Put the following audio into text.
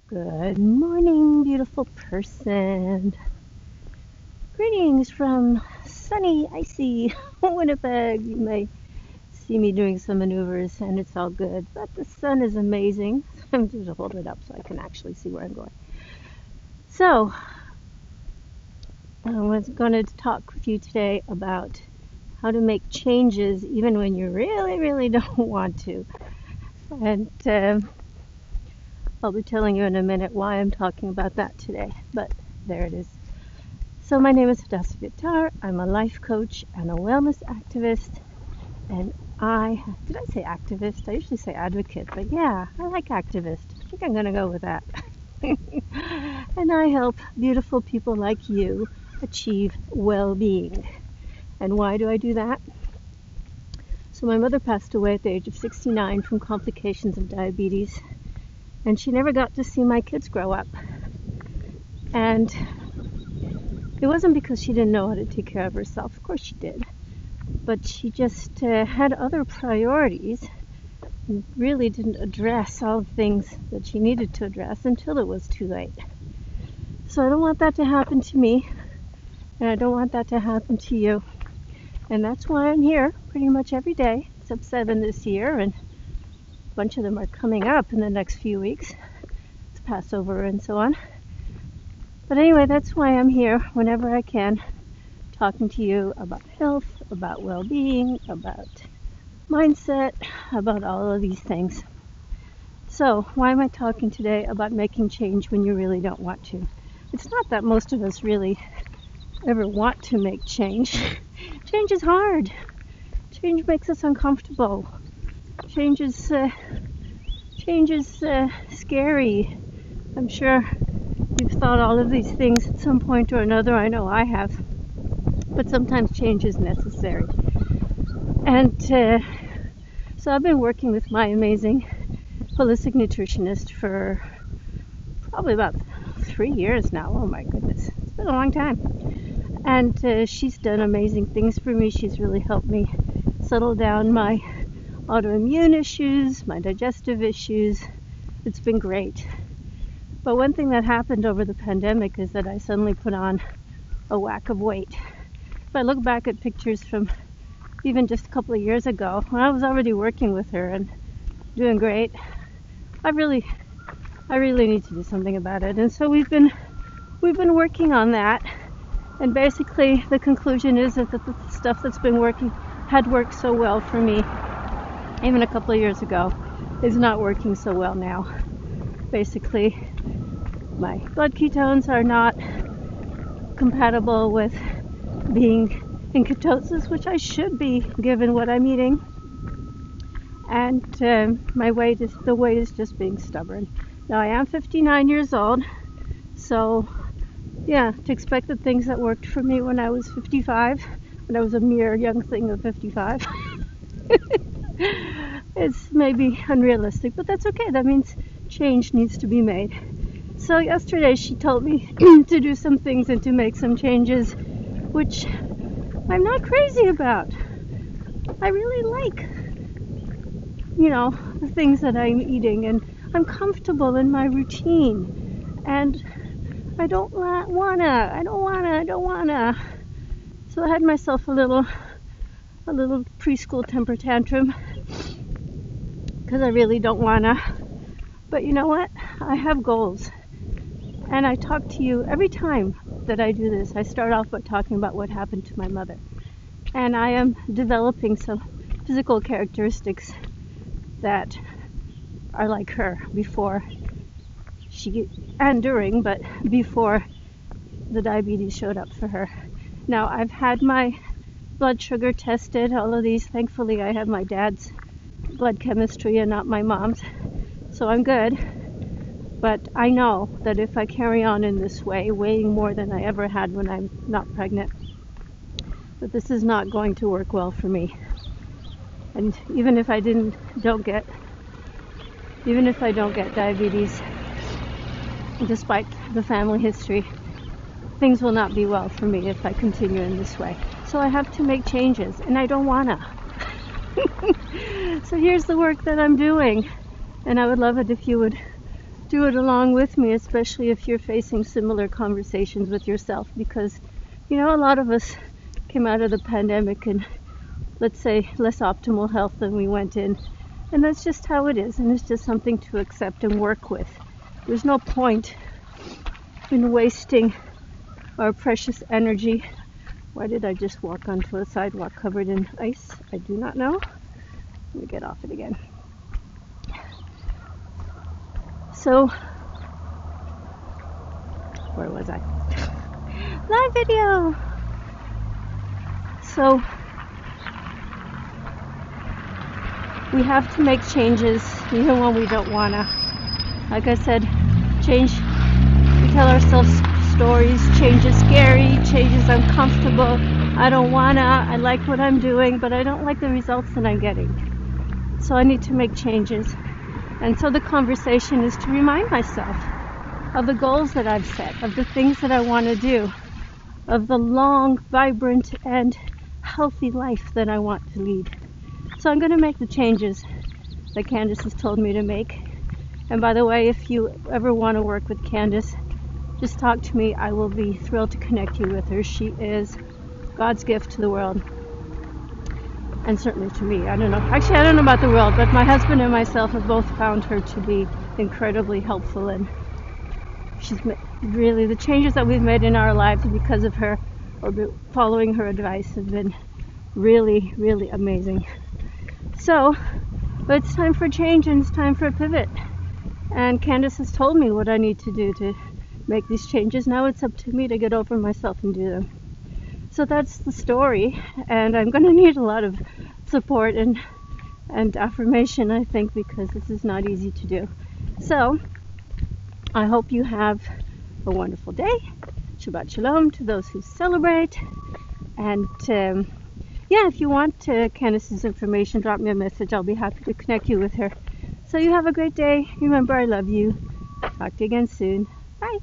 Good morning, beautiful person. Greetings from sunny, icy Winnipeg. You may see me doing some maneuvers, and it's all good. But the sun is amazing. I'm going to hold it up so I can actually see where I'm going. So, I was going to talk with you today about how to make changes even when you really, really don't want to. And I'll be telling you in a minute why I'm talking about that today. But there it is. So my name is Hadassah Vitar. I'm a life coach and a wellness activist. And did I say activist? I usually say advocate, but yeah, I like activist. I think I'm going to go with that. And I help beautiful people like you achieve well-being. And why do I do that? So my mother passed away at the age of 69 from complications of diabetes, and she never got to see my kids grow up. And it wasn't because she didn't know how to take care of herself. Of course she did. But she just had other priorities and really didn't address all the things that she needed to address until it was too late. So I don't want that to happen to me, and I don't want that to happen to you. And that's why I'm here pretty much every day, except 7 this year, and a bunch of them are coming up in the next few weeks. It's Passover and so on. But anyway, that's why I'm here whenever I can, talking to you about health, about well-being, about mindset, about all of these things. So, why am I talking today about making change when you really don't want to? It's not that most of us really ever want to make change. Change is hard. Change makes us uncomfortable. Change is scary. I'm sure you've thought all of these things at some point or another. I know I have. But sometimes change is necessary. And so I've been working with my amazing holistic nutritionist for probably about 3 years now. Oh my goodness, it's been a long time. And she's done amazing things for me. She's really helped me settle down my autoimmune issues, my digestive issues. It's been great. But one thing that happened over the pandemic is that I suddenly put on a whack of weight. If I look back at pictures from even just a couple of years ago, when I was already working with her and doing great, I really need to do something about it. And so we've been working on that. And basically the conclusion is that the stuff that's been had worked so well for me even a couple of years ago is not working so well now. Basically, my blood ketones are not compatible with being in ketosis, which I should be given what I'm eating. And the weight is just being stubborn. Now I am 59 years old, so yeah, to expect the things that worked for me when I was 55, when I was a mere young thing of 55, it's maybe unrealistic, but that's okay. That means change needs to be made. So yesterday she told me to do some things and to make some changes, which I'm not crazy about. I really like, the things that I'm eating, and I'm comfortable in my routine, and I don't wanna. So I had myself a little preschool temper tantrum because I really don't wanna. But you know what? I have goals. And I talk to you every time that I do this. I start off by talking about what happened to my mother. And I am developing some physical characteristics that are like her before and during, but before the diabetes showed up for her. Now, I've had my blood sugar tested, all of these. Thankfully, I have my dad's blood chemistry and not my mom's. So I'm good. But I know that if I carry on in this way, weighing more than I ever had when I'm not pregnant, that this is not going to work well for me. And even if I don't get diabetes, despite the family history, things will not be well for me if I continue in this way. So I have to make changes, and I don't wanna. So here's the work that I'm doing, and I would love it if you would do it along with me, especially if you're facing similar conversations with yourself, because a lot of us came out of the pandemic in, let's say, less optimal health than we went in, and that's just how it is, and it's just something to accept and work with. There's no point in wasting our precious energy. Why did I just walk onto a sidewalk covered in ice? I do not know. Let me get off it again. So, where was I? Live video! So, we have to make changes even when we don't wanna. Like I said, change, we tell ourselves stories, change is scary, change is uncomfortable, I don't wanna, I like what I'm doing, but I don't like the results that I'm getting. So I need to make changes. And so the conversation is to remind myself of the goals that I've set, of the things that I want to do, of the long, vibrant, and healthy life that I want to lead. So I'm going to make the changes that Candace has told me to make. And by the way, if you ever want to work with Candace, just talk to me. I will be thrilled to connect you with her. She is God's gift to the world. And certainly to me. I don't know. Actually, I don't know about the world, but my husband and myself have both found her to be incredibly helpful, and she's really, the changes that we've made in our lives because of her, or following her advice, have been really, really amazing. So, but it's time for change, and it's time for a pivot. And Candace has told me what I need to do to make these changes. Now it's up to me to get over myself and do them. So that's the story, and I'm going to need a lot of support and affirmation, I think, because this is not easy to do. So I hope you have a wonderful day. Shabbat Shalom to those who celebrate. And if you want Candace's information, drop me a message. I'll be happy to connect you with her. So you have a great day. Remember, I love you. Talk to you again soon. Bye.